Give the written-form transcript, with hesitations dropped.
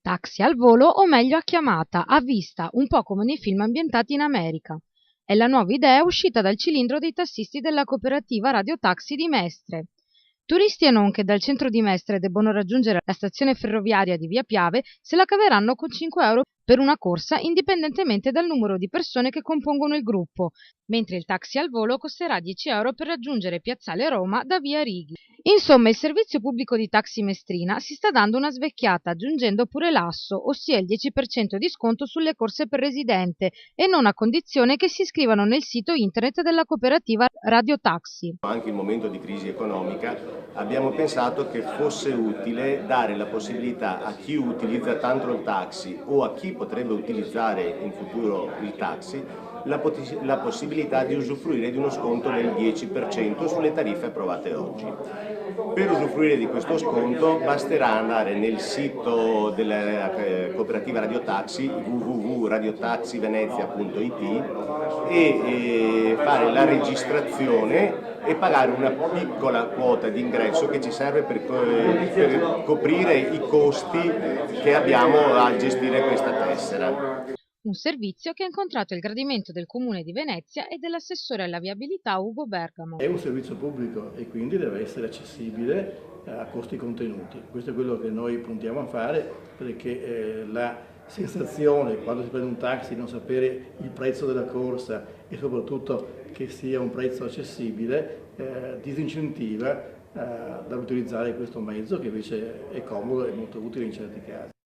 Taxi al volo o meglio a chiamata, a vista, un po' come nei film ambientati in America. È la nuova idea uscita dal cilindro dei tassisti della cooperativa Radio Taxi di Mestre. Turisti e non che dal centro di Mestre debbono raggiungere la stazione ferroviaria di Via Piave se la caveranno con 5 euro per una corsa indipendentemente dal numero di persone che compongono il gruppo, mentre il taxi al volo costerà 10 euro per raggiungere Piazzale Roma da Via Righi. Insomma, il servizio pubblico di Taxi Mestrina si sta dando una svecchiata aggiungendo pure l'asso, ossia il 10% di sconto sulle corse per residente e non a condizione che si iscrivano nel sito internet della cooperativa Radio Taxi. Anche in momento di crisi economica abbiamo pensato che fosse utile dare la possibilità a chi utilizza tanto il taxi o a chi potrebbe utilizzare in futuro il taxi la possibilità di usufruire di uno sconto del 10% sulle tariffe approvate oggi. Per usufruire di questo sconto basterà andare nel sito della cooperativa Radio Taxi www.radiotaxivenezia.it e fare la registrazione e pagare una piccola quota di ingresso che ci serve per coprire i costi che abbiamo a gestire questa tessera. Un servizio che ha incontrato il gradimento del Comune di Venezia e dell'assessore alla viabilità Ugo Bergamo. È un servizio pubblico e quindi deve essere accessibile a costi contenuti. Questo è quello che noi puntiamo a fare, perché la sensazione quando si prende un taxi di non sapere il prezzo della corsa e soprattutto che sia un prezzo accessibile disincentiva dall'utilizzare questo mezzo, che invece è comodo e molto utile in certi casi.